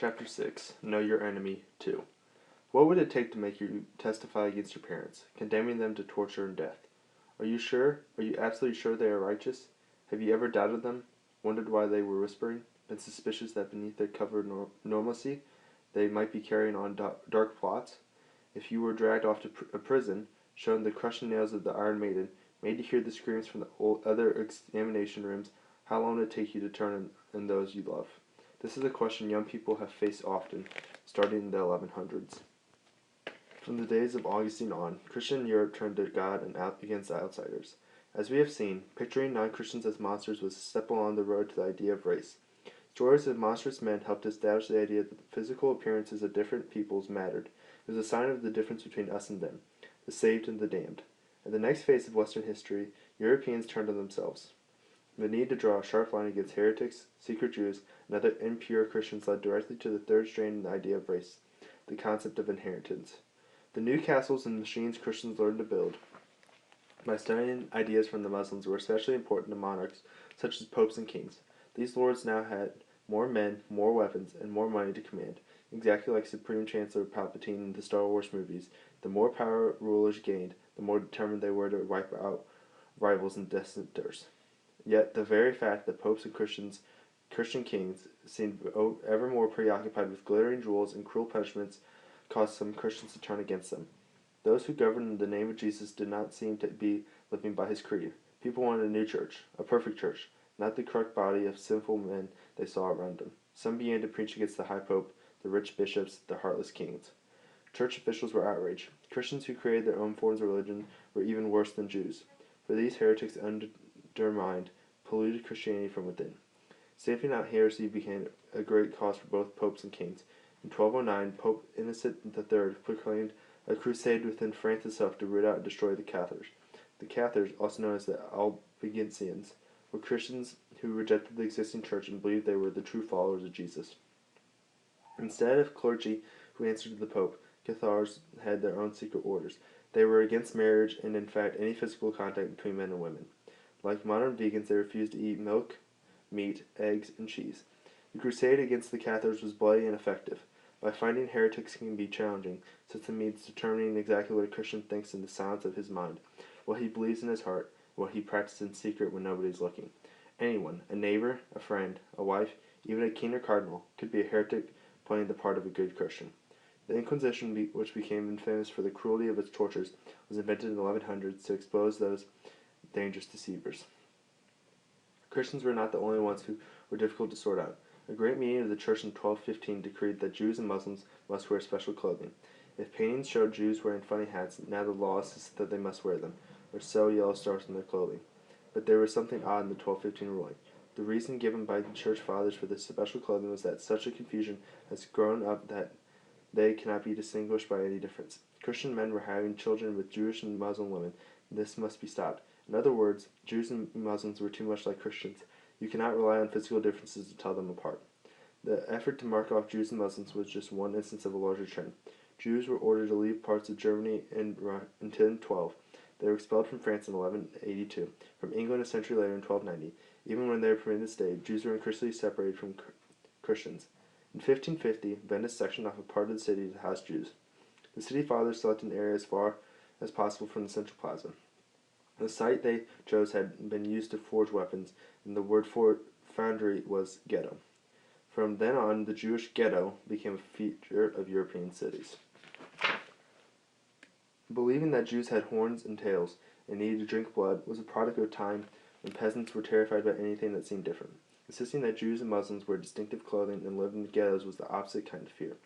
Chapter 6, Know Your Enemy 2. What would it take to make you testify against your parents, condemning them to torture and death? Are you sure? Are you absolutely sure they are righteous? Have you ever doubted them? Wondered why they were whispering? Been suspicious that beneath their cover of normalcy, they might be carrying on dark plots? If you were dragged off to a prison, shown the crushing nails of the Iron Maiden, made to hear the screams from the other examination rooms, how long would it take you to turn in those you love? This is a question young people have faced often, starting in the 1100s. From the days of Augustine on, Christian Europe turned to God and out against outsiders. As we have seen, picturing non-Christians as monsters was a step along the road to the idea of race. Stories of monstrous men helped establish the idea that the physical appearances of different peoples mattered. It was a sign of the difference between us and them, the saved and the damned. At the next phase of Western history, Europeans turned on themselves. The need to draw a sharp line against heretics, secret Jews, and other impure Christians led directly to the third strain in the idea of race, the concept of inheritance. The new castles and machines Christians learned to build by studying ideas from the Muslims were especially important to monarchs such as popes and kings. These lords now had more men, more weapons, and more money to command. Exactly like Supreme Chancellor Palpatine in the Star Wars movies, the more power rulers gained, the more determined they were to wipe out rivals and dissenters. Yet the very fact that popes and Christian kings seemed ever more preoccupied with glittering jewels and cruel punishments caused some Christians to turn against them. Those who governed in the name of Jesus did not seem to be living by his creed. People wanted a new church, a perfect church, not the corrupt body of sinful men they saw around them. Some began to preach against the high pope, the rich bishops, the heartless kings. Church officials were outraged. Christians who created their own forms of religion were even worse than Jews, for these heretics undermined, polluted Christianity from within. Stamping out heresy became a great cause for both popes and kings. In 1209, Pope Innocent III proclaimed a crusade within France itself to root out and destroy the Cathars. The Cathars, also known as the Albigensians, were Christians who rejected the existing church and believed they were the true followers of Jesus. Instead of clergy who answered to the Pope, Cathars had their own secret orders. They were against marriage and, in fact, any physical contact between men and women. Like modern vegans, they refused to eat milk, meat, eggs, and cheese. The crusade against the Cathars was bloody and effective. By finding heretics can be challenging, since it means determining exactly what a Christian thinks in the silence of his mind, what he believes in his heart, what he practices in secret when nobody is looking. Anyone, a neighbor, a friend, a wife, even a king or cardinal, could be a heretic playing the part of a good Christian. The Inquisition, which became infamous for the cruelty of its tortures, was invented in the 1100s to expose those dangerous deceivers. Christians were not the only ones who were difficult to sort out. A great meeting of the church in 1215 decreed that Jews and Muslims must wear special clothing. If paintings showed Jews wearing funny hats, now the law insisted that they must wear them, or sew yellow stars on their clothing. But there was something odd in the 1215 ruling. The reason given by the church fathers for this special clothing was that such a confusion has grown up that they cannot be distinguished by any difference. Christian men were having children with Jewish and Muslim women. This must be stopped. In other words, Jews and Muslims were too much like Christians. You cannot rely on physical differences to tell them apart. The effort to mark off Jews and Muslims was just one instance of a larger trend. Jews were ordered to leave parts of Germany in 1012. They were expelled from France in 1182, from England a century later in 1290. Even when they were permitted to stay, Jews were increasingly separated from Christians. In 1550, Venice sectioned off a part of the city to house Jews. The city fathers selected an area as far as possible from the central plaza. The site they chose had been used to forge weapons, and the word for foundry was ghetto. From then on, the Jewish ghetto became a feature of European cities. Believing that Jews had horns and tails and needed to drink blood was a product of a time when peasants were terrified by anything that seemed different. Insisting that Jews and Muslims wear distinctive clothing and lived in ghettos was the opposite kind of fear.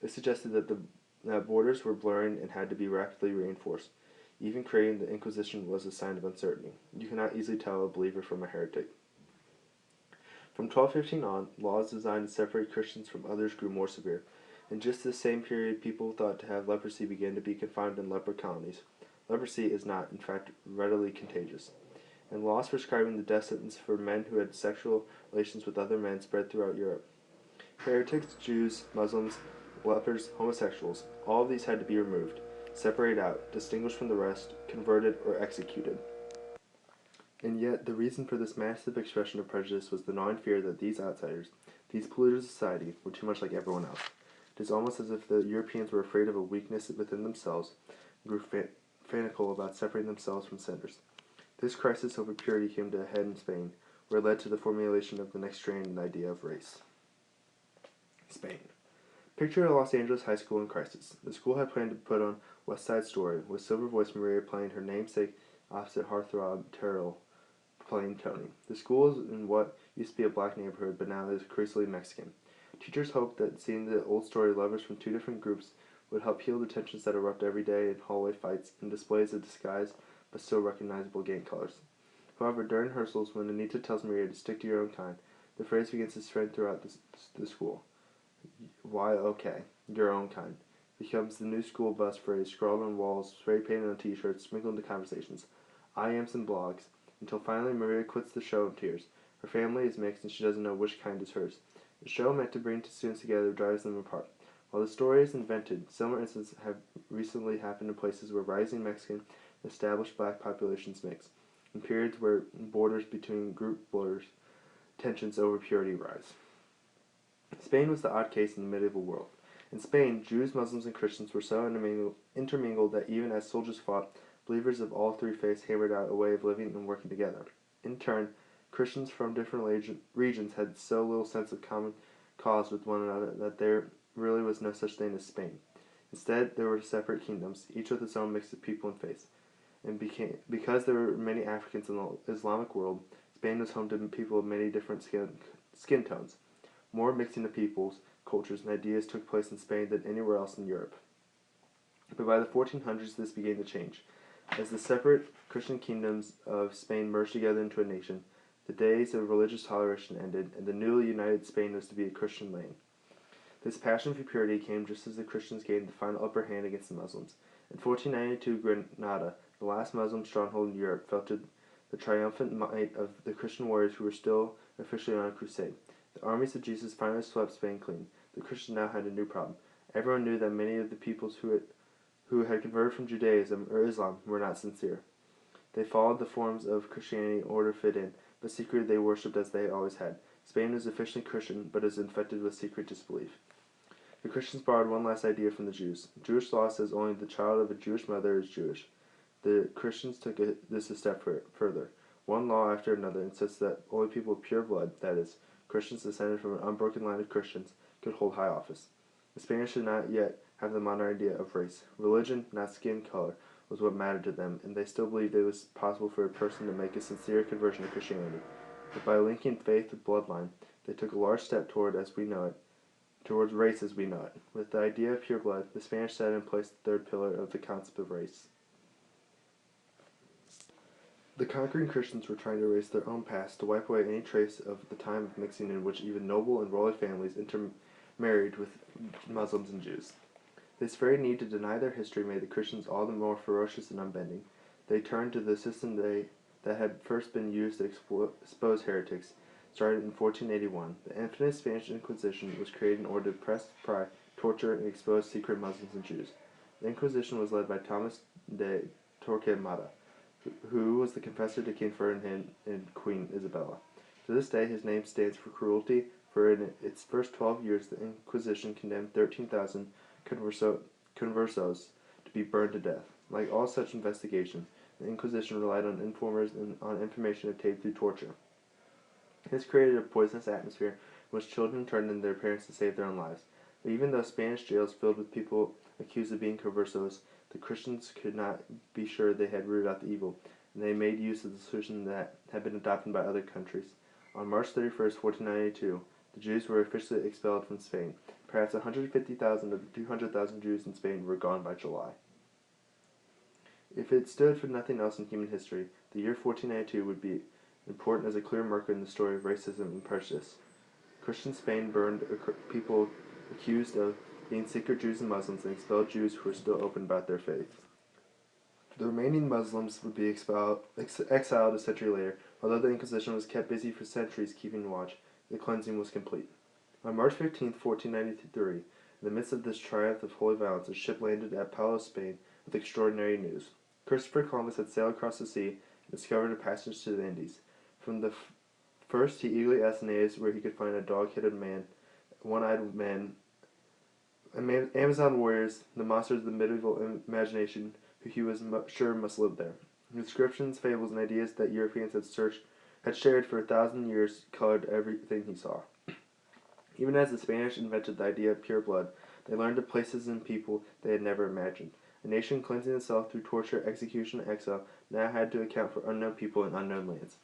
It suggested that the borders were blurring and had to be rapidly reinforced. Even creating the Inquisition was a sign of uncertainty. You cannot easily tell a believer from a heretic. From 1215 on, laws designed to separate Christians from others grew more severe. In just this same period, people thought to have leprosy began to be confined in leper colonies. Leprosy is not, in fact, readily contagious. And laws prescribing the death sentence for men who had sexual relations with other men spread throughout Europe. Heretics, Jews, Muslims, lepers, homosexuals, all of these had to be removed, separated out, distinguished from the rest, converted, or executed. And yet, the reason for this massive expression of prejudice was the gnawing fear that these outsiders, these polluted of society, were too much like everyone else. It is almost as if the Europeans were afraid of a weakness within themselves and grew fanatical about separating themselves from sinners. This crisis over purity came to a head in Spain, where it led to the formulation of the next strain in the idea of race. Spain. Picture a Los Angeles high school in crisis. The school had planned to put on West Side Story, with Silver Voice Maria playing her namesake opposite heartthrob Terrell playing Tony. The school is in what used to be a black neighborhood, but now is increasingly Mexican. Teachers hoped that seeing the old story lovers from two different groups would help heal the tensions that erupt every day in hallway fights and displays of disguised but still recognizable gang colors. However, during rehearsals, when Anita tells Maria to stick to your own kind, the phrase begins to spread throughout the school. Why okay, your own kind, becomes the new school bus phrase scrawled on walls, spray painted on t-shirts, sprinkled into conversations, IMs and blogs, until finally Maria quits the show in tears. Her family is mixed and she doesn't know which kind is hers. The show meant to bring two students together drives them apart. While the story is invented, similar incidents have recently happened in places where rising Mexican and established black populations mix, in periods where borders between group borders, tensions over purity rise. Spain was the odd case in the medieval world. In Spain, Jews, Muslims, and Christians were so intermingled that even as soldiers fought, believers of all three faiths hammered out a way of living and working together. In turn, Christians from different regions had so little sense of common cause with one another that there really was no such thing as Spain. Instead, there were separate kingdoms, each with its own mix of people and faiths. And because there were many Africans in the Islamic world, Spain was home to people of many different skin tones. More mixing of peoples, cultures, and ideas took place in Spain than anywhere else in Europe. But by the 1400s, this began to change. As the separate Christian kingdoms of Spain merged together into a nation, the days of religious toleration ended, and the newly united Spain was to be a Christian land. This passion for purity came just as the Christians gained the final upper hand against the Muslims. In 1492, Granada, the last Muslim stronghold in Europe, fell to the triumphant might of the Christian warriors who were still officially on a crusade. The armies of Jesus finally swept Spain clean. The Christians now had a new problem. Everyone knew that many of the peoples who had converted from Judaism or Islam were not sincere. They followed the forms of Christianity in order to fit in, but secretly they worshipped as they always had. Spain was officially Christian, but is infected with secret disbelief. The Christians borrowed one last idea from the Jews. Jewish law says only the child of a Jewish mother is Jewish. The Christians took this a step further. One law after another insists that only people of pure blood, that is, Christians descended from an unbroken line of Christians, could hold high office. The Spanish did not yet have the modern idea of race. Religion, not skin color, was what mattered to them, and they still believed it was possible for a person to make a sincere conversion to Christianity. But by linking faith with bloodline, they took a large step towards race as we know it. With the idea of pure blood, the Spanish set in place the third pillar of the concept of race. The conquering Christians were trying to erase their own past to wipe away any trace of the time of mixing in which even noble and royal families intermarried with Muslims and Jews. This very need to deny their history made the Christians all the more ferocious and unbending. They turned to the system that had first been used to expose heretics, started in 1481. The infamous Spanish Inquisition was created in order to press, pry, torture, and expose secret Muslims and Jews. The Inquisition was led by Thomas de Torquemada, who was the confessor to King Ferdinand and Queen Isabella. To this day, his name stands for cruelty, for in its first 12 years, the Inquisition condemned 13,000 conversos to be burned to death. Like all such investigations, the Inquisition relied on informers and on information obtained through torture. This created a poisonous atmosphere in which children turned in their parents to save their own lives. But even though Spanish jails filled with people accused of being conversos, the Christians could not be sure they had rooted out the evil, and they made use of the solution that had been adopted by other countries. On March 31st, 1492, the Jews were officially expelled from Spain. Perhaps 150,000 of the 200,000 Jews in Spain were gone by July. If it stood for nothing else in human history, the year 1492 would be important as a clear marker in the story of racism and prejudice. Christian Spain burned people accused of being secret Jews and Muslims and expelled Jews who were still open about their faith. The remaining Muslims would be exiled a century later. Although the Inquisition was kept busy for centuries keeping watch, the cleansing was complete. On March 15, 1493, in the midst of this triumph of holy violence, a ship landed at Palos, Spain, with extraordinary news. Christopher Columbus had sailed across the sea discovered a passage to the Indies. From the first, he eagerly asked the natives where he could find a dog-headed man, one-eyed man, Amazon warriors, the monsters of the medieval imagination, who he was sure must live there. Descriptions, fables, and ideas that Europeans had shared for 1,000 years colored everything he saw. Even as the Spanish invented the idea of pure blood, they learned of places and people they had never imagined. A nation cleansing itself through torture, execution, and exile now had to account for unknown people in unknown lands.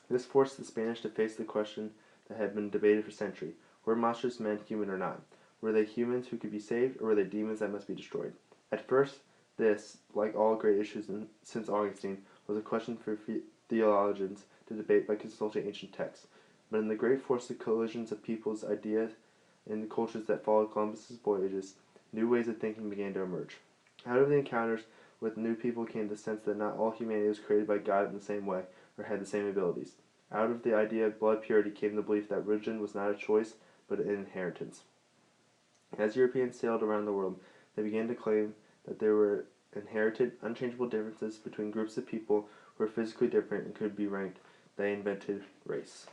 This forced the Spanish to face the question that had been debated for centuries: were monstrous men human or not? Were they humans who could be saved, or were they demons that must be destroyed? At first, this, like all great issues since Augustine, was a question for theologians to debate by consulting ancient texts. But in the great force of collisions of people's ideas and the cultures that followed Columbus's voyages, new ways of thinking began to emerge. Out of the encounters with new people came the sense that not all humanity was created by God in the same way or had the same abilities. Out of the idea of blood purity came the belief that religion was not a choice, but an inheritance. As Europeans sailed around the world, they began to claim that there were inherited, unchangeable differences between groups of people who were physically different and could be ranked. They invented race.